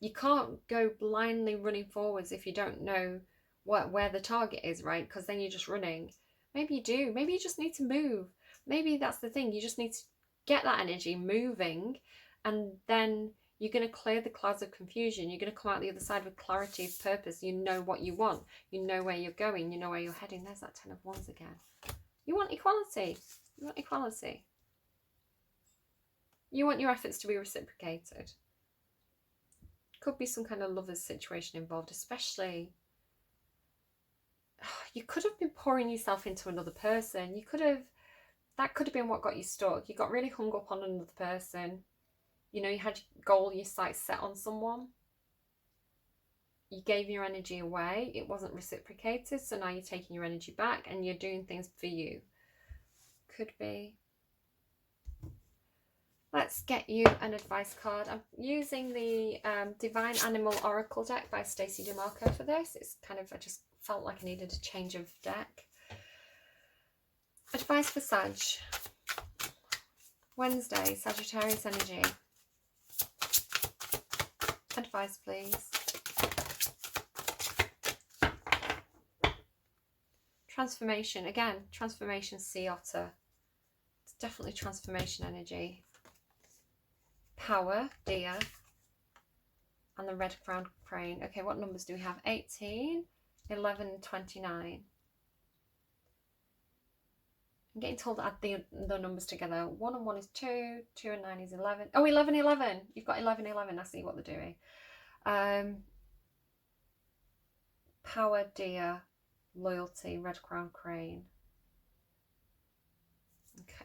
S1: You can't go blindly running forwards if you don't know where the target is, right? Because then you're just running. Maybe you do. Maybe you just need to move. Maybe that's the thing. You just need to get that energy moving, and then you're going to clear the clouds of confusion. You're going to come out the other side with clarity of purpose. You know what you want. You know where you're going. You know where you're heading. There's that 10 of Wands again. You want equality. You want equality. You want your efforts to be reciprocated. Could be some kind of lover's situation involved, especially. You could have been pouring yourself into another person. That could have been what got you stuck. You got really hung up on another person. You had your goal, your sights set on someone. You gave your energy away. It wasn't reciprocated. So now you're taking your energy back and you're doing things for you. Could be. Let's get you an advice card. I'm using the Divine Animal Oracle deck by Stacey DeMarco for this. It's kind of, I just felt like I needed a change of deck. Advice for Sag. Wednesday, Sagittarius energy. Advice, please. Transformation. Again, transformation, sea otter. It's definitely transformation energy. Power, deer. And the red-crowned crane. Okay, what numbers do we have? 18, 11, 29. I'm getting told to add the numbers together. 1 and 1 is 2, 2 and 9 is 11. Oh, 11, 11. You've got 11, 11. I see what they're doing. Power, deer, loyalty, red crown crane. Okay.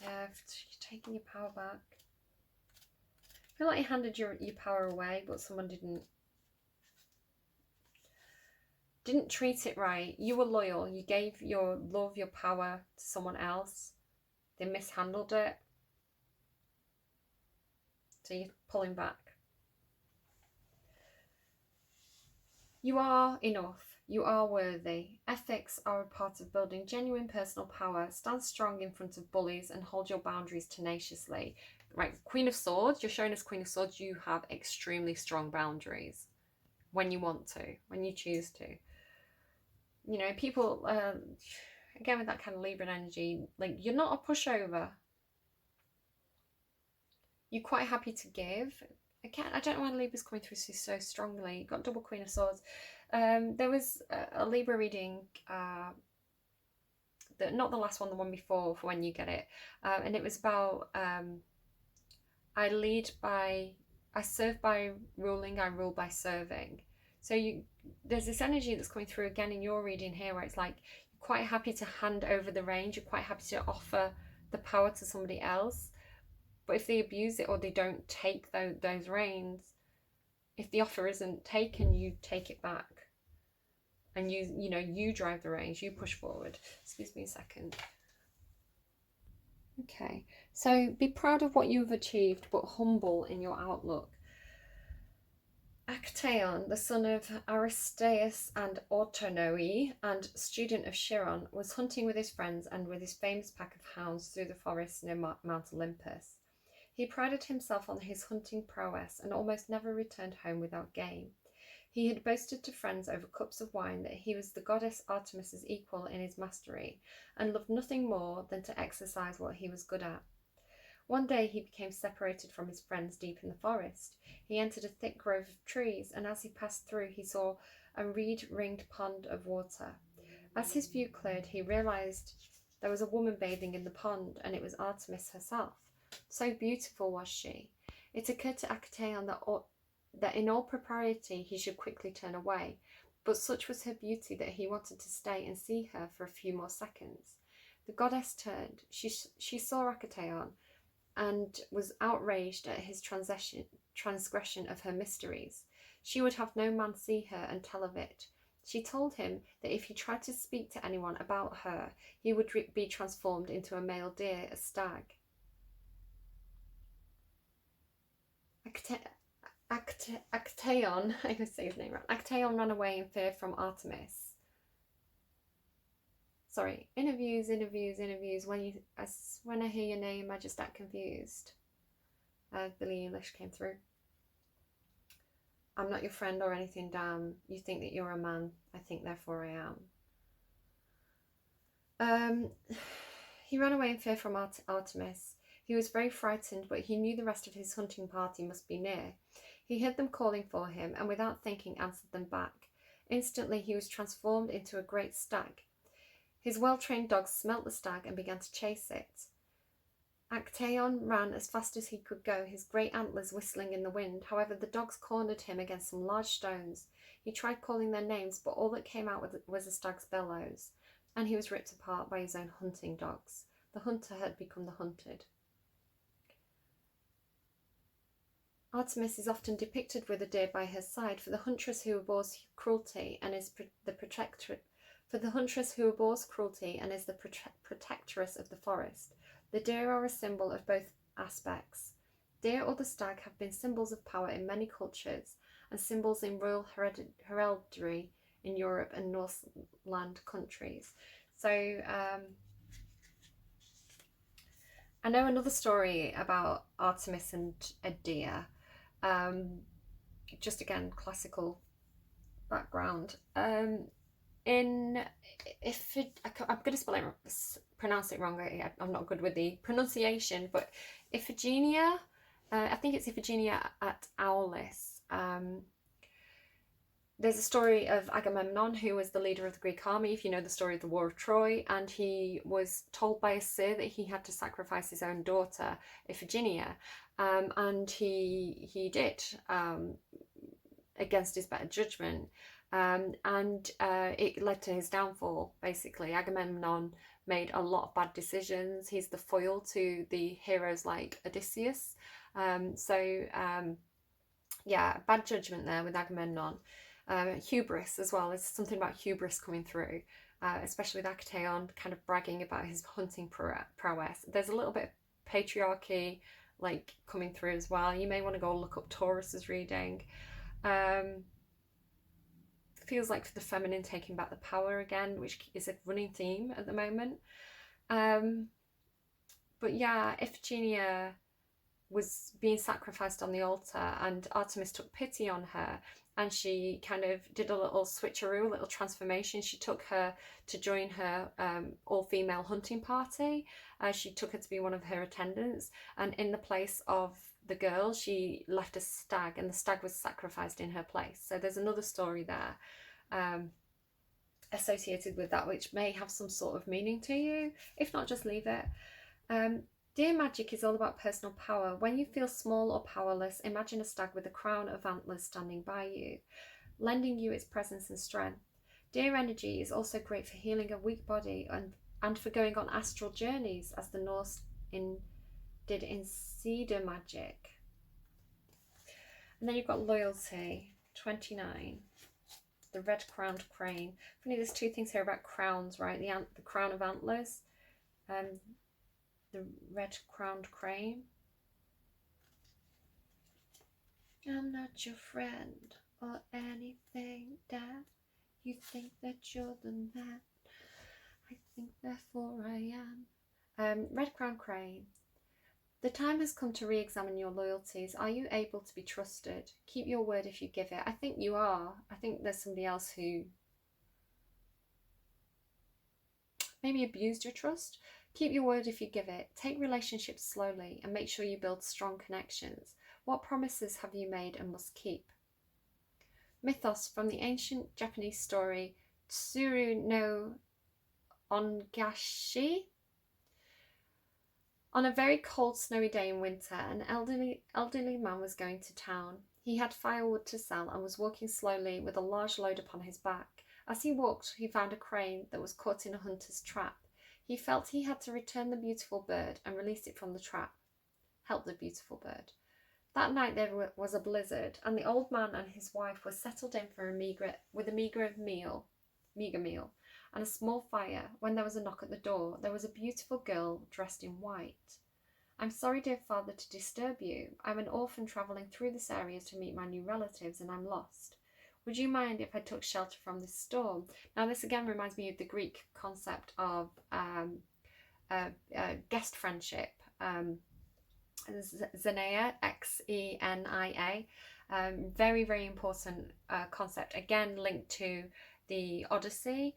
S1: Yeah, you're taking your power back. I feel like you handed your power away, but someone didn't treat it right. You were loyal. You gave your love, your power to someone else. They mishandled it. So you're pulling back. You are enough. You are worthy. Ethics are a part of building genuine personal power. Stand strong in front of bullies and hold your boundaries tenaciously. Right, Queen of Swords. You're showing us Queen of Swords. You have extremely strong boundaries when you want to, when you choose to. People, again, with that kind of Libra energy, like, you're not a pushover. You're quite happy to give. Again, I don't know why Libra's coming through so strongly. You've got double Queen of Swords. There was a Libra reading, not the last one, the one before, for when you get it. And it was about, I serve by ruling, I rule by serving. So there's this energy that's coming through again in your reading here, where it's like you're quite happy to hand over the reins, you're quite happy to offer the power to somebody else. But if they abuse it or they don't take those reins, if the offer isn't taken, you take it back. And you drive the reins, you push forward. Excuse me a second. Okay, so be proud of what you've achieved, but humble in your outlook. Actaeon, the son of Aristeus and Autonoe, and student of Chiron, was hunting with his friends and with his famous pack of hounds through the forest near Mount Olympus. He prided himself on his hunting prowess and almost never returned home without game. He had boasted to friends over cups of wine that he was the goddess Artemis's equal in his mastery, and loved nothing more than to exercise what he was good at. One day he became separated from his friends deep in the forest. He entered a thick grove of trees, and as he passed through he saw a reed-ringed pond of water. As his view cleared, he realized there was a woman bathing in the pond, and it was Artemis herself. So beautiful was she. It occurred to Actaeon that in all propriety he should quickly turn away, but such was her beauty that he wanted to stay and see her for a few more seconds. The goddess turned. She saw Actaeon and was outraged at his transgression of her mysteries. She would have no man see her and tell of it. She told him that if he tried to speak to anyone about her, he would be transformed into a male deer, a stag. Actaeon, I can say his name right. Actaeon ran away in fear from Artemis. Sorry, interviews. When I hear your name, I just act confused. Billie Eilish came through. I'm not your friend or anything, damn. You think that you're a man. I think, therefore, I am. He ran away in fear from Artemis. He was very frightened, but he knew the rest of his hunting party must be near. He heard them calling for him, and without thinking answered them back. Instantly he was transformed into a great stag. His well-trained dogs smelt the stag and began to chase it. Actaeon ran as fast as he could go, his great antlers whistling in the wind. However, the dogs cornered him against some large stones. He tried calling their names, but all that came out was a stag's bellows, and he was ripped apart by his own hunting dogs. The hunter had become the hunted. Artemis is often depicted with a deer by her side, for the huntress who abhors cruelty and is the protectress of the forest. The deer are a symbol of both aspects. Deer or the stag have been symbols of power in many cultures and symbols in royal heraldry in Europe and Northland countries. So I know another story about Artemis and a deer. Just again, classical background. I'm going to pronounce it wrong. I'm not good with the pronunciation, but Iphigenia, I think it's Iphigenia at Aulis. There's a story of Agamemnon, who was the leader of the Greek army, if you know the story of the War of Troy, and he was told by a seer that he had to sacrifice his own daughter, Iphigenia, and he did, against his better judgment, and it led to his downfall, basically. Agamemnon made a lot of bad decisions. He's the foil to the heroes like Odysseus. Yeah, bad judgment there with Agamemnon. Hubris as well. There's something about hubris coming through, especially with Actaeon kind of bragging about his hunting prowess. There's a little bit of patriarchy like coming through as well. You may want to go look up Taurus's reading. Feels like the feminine taking back the power again, which is a running theme at the moment. But yeah, Iphigenia was being sacrificed on the altar, and Artemis took pity on her, and she kind of did a little switcheroo, a little transformation. She took her to join her all-female hunting party. She took her to be one of her attendants, and in the place of the girl, she left a stag, and the stag was sacrificed in her place. So there's another story there associated with that, which may have some sort of meaning to you. If not, just leave it. Deer magic is all about personal power. When you feel small or powerless, imagine a stag with a crown of antlers standing by you, lending you its presence and strength. Deer energy is also great for healing a weak body and for going on astral journeys, as the Norse did in cedar magic. And then you've got loyalty, 29. The red-crowned crane. Funny, there's two things here about crowns, right? The crown of antlers, the red-crowned crane. I'm not your friend or anything, Dad. You think that you're the man. I think, therefore, I am. Red-crowned crane. The time has come to re-examine your loyalties. Are you able to be trusted? Keep your word if you give it. I think you are. I think there's somebody else who maybe abused your trust. Keep your word if you give it. Take relationships slowly and make sure you build strong connections. What promises have you made and must keep? Mythos from the ancient Japanese story Tsuru no Ongashi. On a very cold, snowy day in winter, an elderly man was going to town. He had firewood to sell and was walking slowly with a large load upon his back. As he walked, he found a crane that was caught in a hunter's trap. He felt he had to return the beautiful bird and release it from the trap. Help the beautiful bird. That night there was a blizzard, and the old man and his wife were settled in for a meagre meal, and a small fire. When there was a knock at the door, there was a beautiful girl dressed in white. I'm sorry, dear father, to disturb you. I'm an orphan travelling through this area to meet my new relatives, and I'm lost. Would you mind if I took shelter from this storm? Now, this again reminds me of the Greek concept of guest friendship. Xenia, Xenia, very, very important concept, again linked to the Odyssey.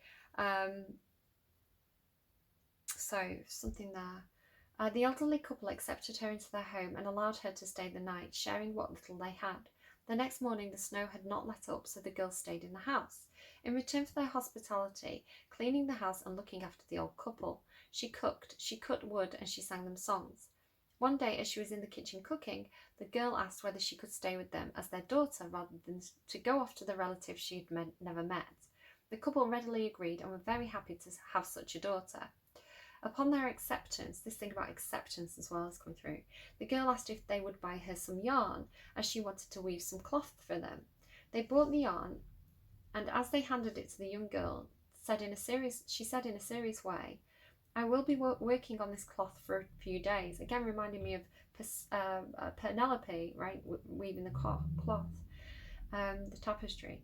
S1: So something there. The elderly couple accepted her into their home and allowed her to stay the night, sharing what little they had. The next morning the snow had not let up, so the girls stayed in the house. In return for their hospitality, cleaning the house and looking after the old couple, she cooked, she cut wood, and she sang them songs. One day, as she was in the kitchen cooking, the girl asked whether she could stay with them as their daughter rather than to go off to the relatives she had never met. The couple readily agreed and were very happy to have such a daughter. Upon their acceptance, this thing about acceptance as well has come through, the girl asked if they would buy her some yarn, as she wanted to weave some cloth for them. They bought the yarn, and as they handed it to the young girl, she said in a serious way, I will be working on this cloth for a few days. Again, reminding me of Penelope, right, weaving the cloth, the tapestry.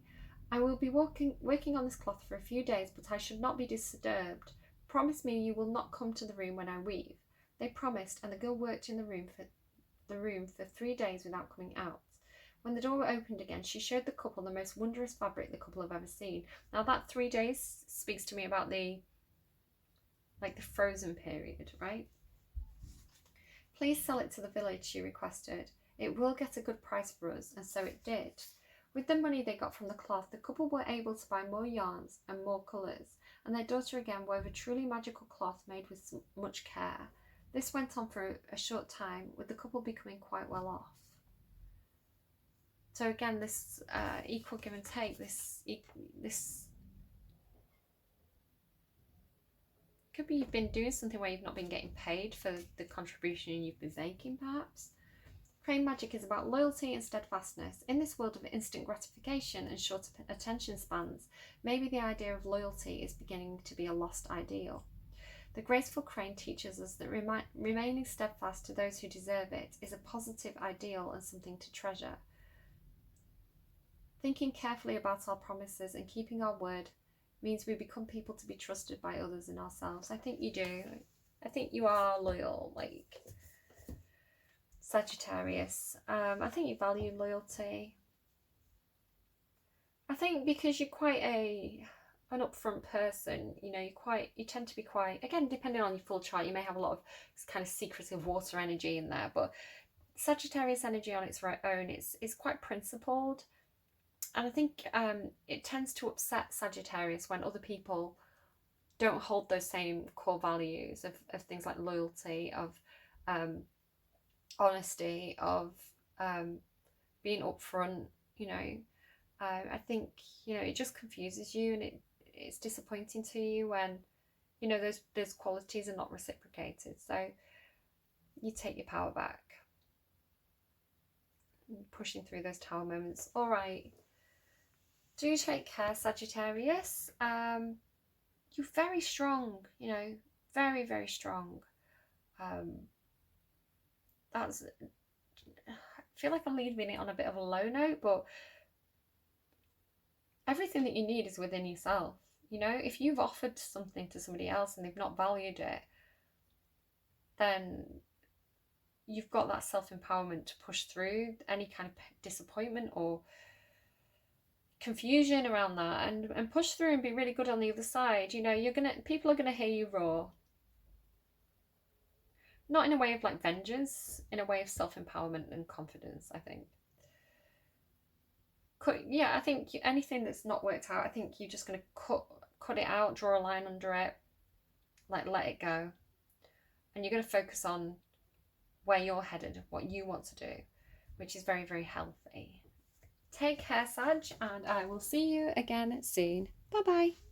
S1: I will be working on this cloth for a few days, but I should not be disturbed. Promise me you will not come to the room when I weave. They promised, and the girl worked in the room for 3 days without coming out. When the door opened again, she showed the couple the most wondrous fabric the couple have ever seen. Now that 3 days speaks to me about the frozen period, right? Please sell it to the village, she requested. It will get a good price for us, and so it did. With the money they got from the cloth, the couple were able to buy more yarns and more colours, and their daughter again wove a truly magical cloth made with much care. This went on for a short time, with the couple becoming quite well off. So again, this equal give and take, this could be you've been doing something where you've not been getting paid for the contribution you've been making, perhaps. Crane magic is about loyalty and steadfastness. In this world of instant gratification and short attention spans, maybe the idea of loyalty is beginning to be a lost ideal. The graceful crane teaches us that remaining steadfast to those who deserve it is a positive ideal and something to treasure. Thinking carefully about our promises and keeping our word means we become people to be trusted by others and ourselves. I think you do. I think you are loyal, like Sagittarius. I think you value loyalty. I think because you're quite an upfront person, you tend to be quite, again, depending on your full chart, you may have a lot of kind of secretive water energy in there, but Sagittarius energy on its own is quite principled. And I think it tends to upset Sagittarius when other people don't hold those same core values of things like loyalty, of honesty, of being upfront. I think it just confuses you, and it's disappointing to you when those qualities are not reciprocated. So you take your power back, pushing through those tower moments. All right. Do take care, Sagittarius. You're very strong, very, very strong. I feel like I'm leaving it on a bit of a low note, but everything that you need is within yourself. If you've offered something to somebody else and they've not valued it, then you've got that self-empowerment to push through any kind of disappointment or confusion around that and push through and be really good on the other side. People are gonna hear you roar, not in a way of like vengeance, in a way of self-empowerment and confidence. I think I think anything that's not worked out, I think you're just gonna cut it out, draw a line under it, like let it go, and you're going to focus on where you're headed, what you want to do, which is very, very healthy. Take care, Sag, and I will see you again soon. Bye bye.